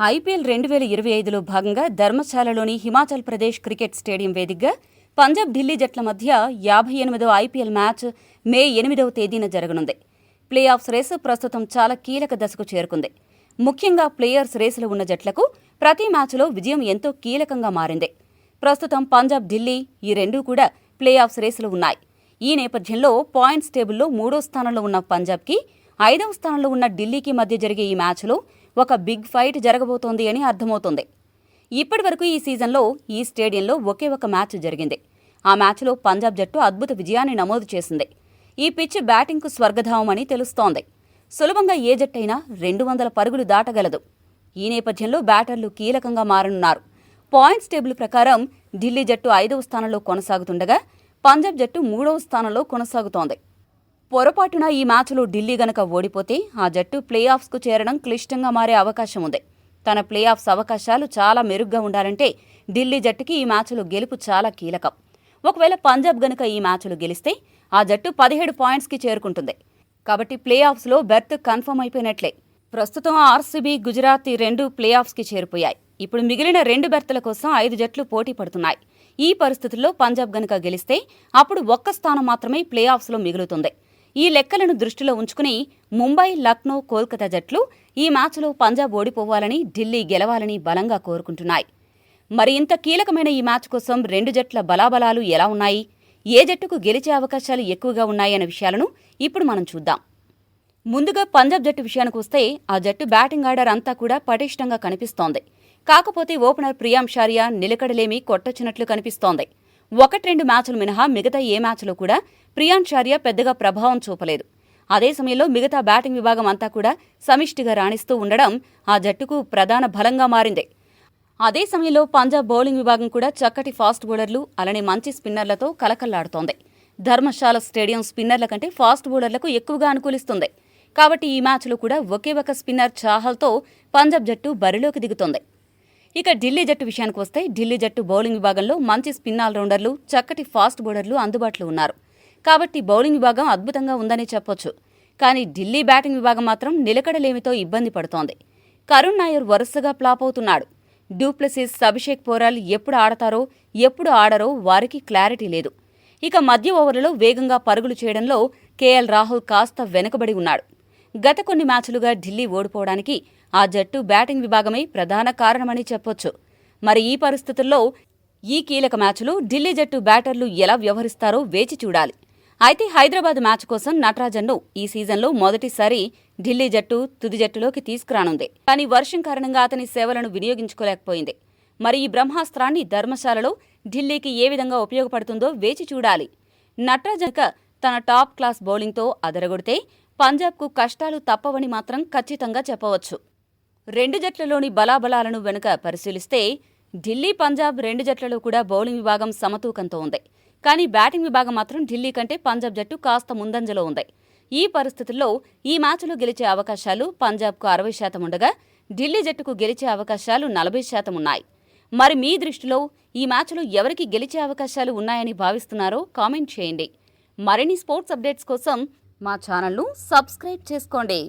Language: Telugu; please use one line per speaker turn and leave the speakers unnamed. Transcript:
ఐపీఎల్ 2025లో భాగంగా ధర్మశాలలోని హిమాచల్ ప్రదేశ్ క్రికెట్ స్టేడియం వేదికగా పంజాబ్ ఢిల్లీ జట్ల మధ్య 58వ ఐపీఎల్ మ్యాచ్ మే 8వ తేదీన జరగనుంది. ప్లే ఆఫ్స్ రేసు ప్రస్తుతం చాలా కీలక దశకు చేరుకుంది. ముఖ్యంగా ప్లేయర్స్ రేసులో ఉన్న జట్లకు ప్రతి మ్యాచ్లో విజయం ఎంతో కీలకంగా మారింది. ప్రస్తుతం పంజాబ్ ఢిల్లీ ఈ రెండూ కూడా ప్లే ఆఫ్స్ రేసులో ఉన్నాయి. ఈ నేపథ్యంలో పాయింట్స్ టేబుల్లో 3వ స్థానంలో ఉన్న పంజాబ్కి 5వ స్థానంలో ఉన్న ఢిల్లీకి మధ్య జరిగే ఈ మ్యాచ్లో ఒక బిగ్ ఫైట్ జరగబోతోంది అని అర్థమవుతోంది. ఇప్పటివరకు ఈ సీజన్లో ఈ స్టేడియంలో ఒకే ఒక మ్యాచ్ జరిగింది. ఆ మ్యాచ్లో పంజాబ్ జట్టు అద్భుత విజయాన్ని నమోదు చేసింది. ఈ పిచ్ బ్యాటింగ్కు స్వర్గధామని తెలుస్తోంది. సులభంగా ఏ జట్టైనా 200 పరుగులు దాటగలదు. ఈ నేపథ్యంలో బ్యాటర్లు కీలకంగా మారనున్నారు. పాయింట్స్ టేబుల్ ప్రకారం ఢిల్లీ జట్టు 5వ స్థానంలో కొనసాగుతుండగా పంజాబ్ జట్టు 3వ స్థానంలో కొనసాగుతోంది. పొరపాటున ఈ మ్యాచ్లో ఢిల్లీ గనక ఓడిపోతే ఆ జట్టు ప్లే ఆఫ్స్కు చేరడం క్లిష్టంగా మారే అవకాశం ఉంది. తన ప్లే ఆఫ్స్ అవకాశాలు చాలా మెరుగ్గా ఉండాలంటే ఢిల్లీ జట్టుకి ఈ మ్యాచ్లో గెలుపు చాలా కీలకం. ఒకవేళ పంజాబ్ గనక ఈ మ్యాచ్లో గెలిస్తే ఆ జట్టు 17 పాయింట్స్కి చేరుకుంటుంది. కాబట్టి ప్లే ఆఫ్స్లో బెర్త్ కన్ఫర్మ్ అయిపోయినట్లే. ప్రస్తుతం ఆర్సీబీ, గుజరాత్ ఈ రెండు ప్లే ఆఫ్స్కి చేరిపోయాయి. ఇప్పుడు మిగిలిన 2 బెర్తుల కోసం 5 జట్లు పోటీ పడుతున్నాయి. ఈ పరిస్థితుల్లో పంజాబ్ గనక గెలిస్తే అప్పుడు ఒక్క స్థానం మాత్రమే ప్లే ఆఫ్స్లో మిగులుతుంది. ఈ లెక్కలను దృష్టిలో ఉంచుకుని ముంబై, లక్నో, కోల్కతా జట్లు ఈ మ్యాచ్లో పంజాబ్ ఓడిపోవాలని, ఢిల్లీ గెలవాలని బలంగా కోరుకుంటున్నాయి. మరి ఇంత కీలకమైన ఈ మ్యాచ్ కోసం 2 జట్ల బలాబలాలు ఎలా ఉన్నాయి, ఏ జట్టుకు గెలిచే అవకాశాలు ఎక్కువగా ఉన్నాయన్న విషయాలను ఇప్పుడు మనం చూద్దాం. ముందుగా పంజాబ్ జట్టు విషయానికి వస్తే ఆ జట్టు బ్యాటింగ్ ఆర్డర్ అంతా కూడా పటిష్టంగా కనిపిస్తోంది. కాకపోతే ఓపెనర్ ప్రియాంషారియా నిలకడలేమి కొట్టొచ్చినట్లు కనిపిస్తోంది. 1-2 మ్యాచ్లు మినహా మిగతా ఏ మ్యాచ్లో కూడా ప్రియాంషారియా పెద్దగా ప్రభావం చూపలేదు. అదే సమయంలో మిగతా బ్యాటింగ్ విభాగం అంతా కూడా సమిష్టిగా రాణిస్తూ ఉండడం ఆ జట్టుకు ప్రధాన బలంగా మారింది. అదే సమయంలో పంజాబ్ బౌలింగ్ విభాగం కూడా చక్కటి ఫాస్ట్ బౌలర్లు, అలానే మంచి స్పిన్నర్లతో కలకల్లాడుతోంది. ధర్మశాల స్టేడియం స్పిన్నర్ల కంటే ఫాస్ట్ బౌలర్లకు ఎక్కువగా అనుకూలిస్తుంది. కాబట్టి ఈ మ్యాచ్లో కూడా ఒకే ఒక స్పిన్నర్ చాహల్తో పంజాబ్ జట్టు బరిలోకి దిగుతోంది. ఇక ఢిల్లీ జట్టు విషయానికి వస్తే ఢిల్లీ జట్టు బౌలింగ్ విభాగంలో మంచి స్పిన్ ఆల్రౌండర్లు, చక్కటి ఫాస్ట్ బౌలర్లు అందుబాటులో ఉన్నారు. కాబట్టి బౌలింగ్ విభాగం అద్భుతంగా ఉందని చెప్పొచ్చు. కానీ ఢిల్లీ బ్యాటింగ్ విభాగం మాత్రం నిలకడలేమితో ఇబ్బంది పడుతోంది. కరుణ్ నాయర్ వరుసగా ఫ్లాప్ అవుతున్నాడు. డూప్లెసిస్, అభిషేక్ పోరాల్ ఎప్పుడు ఆడతారో, ఎప్పుడు ఆడరో వారికి క్లారిటీ లేదు. ఇక మధ్య ఓవర్లలో వేగంగా పరుగులు చేయడంలో కేఎల్ రాహుల్ కాస్త వెనుకబడి ఉన్నాడు. గత కొన్ని మ్యాచ్లుగా ఢిల్లీ ఓడిపోవడానికి ఆ జట్టు బ్యాటింగ్ విభాగమే ప్రధాన కారణమని చెప్పొచ్చు. మరి ఈ పరిస్థితుల్లో ఈ కీలక మ్యాచ్లో ఢిల్లీ జట్టు బ్యాటర్లు ఎలా వ్యవహరిస్తారో వేచి చూడాలి. అయితే హైదరాబాద్ మ్యాచ్ కోసం నటరాజన్ను ఈ సీజన్లో మొదటిసారి ఢిల్లీ జట్టు తుది జట్టులోకి తీసుకురానుంది. కానీ వర్షం కారణంగా అతని సేవలను వినియోగించుకోలేకపోయింది. మరి ఈ బ్రహ్మాస్త్రాన్ని ధర్మశాలలో ఢిల్లీకి ఏ విధంగా ఉపయోగపడుతుందో వేచి చూడాలి. నటరాజన్ తన టాప్ క్లాస్ బౌలింగ్తో అదరగొడితే పంజాబ్కు కష్టాలు తప్పవని మాత్రం ఖచ్చితంగా చెప్పవచ్చు. 2 జట్లలోని బలాబలాలను వెనుక పరిశీలిస్తే ఢిల్లీ, పంజాబ్ 2 జట్లలో కూడా బౌలింగ్ విభాగం సమతూకంతో ఉంది. కానీ బ్యాటింగ్ విభాగం మాత్రం ఢిల్లీ కంటే పంజాబ్ జట్టు కాస్త ముందంజలో ఉంది. ఈ పరిస్థితుల్లో ఈ మ్యాచ్లో గెలిచే అవకాశాలు పంజాబ్కు 60% ఉండగా ఢిల్లీ జట్టుకు గెలిచే అవకాశాలు 40% ఉన్నాయి. మరి మీ దృష్టిలో ఈ మ్యాచ్లో ఎవరికి గెలిచే అవకాశాలు ఉన్నాయని భావిస్తున్నారో కామెంట్ చేయండి. మరిన్ని స్పోర్ట్స్ అప్డేట్స్ కోసం మా ఛానల్ను సబ్స్క్రైబ్ చేసుకోండి.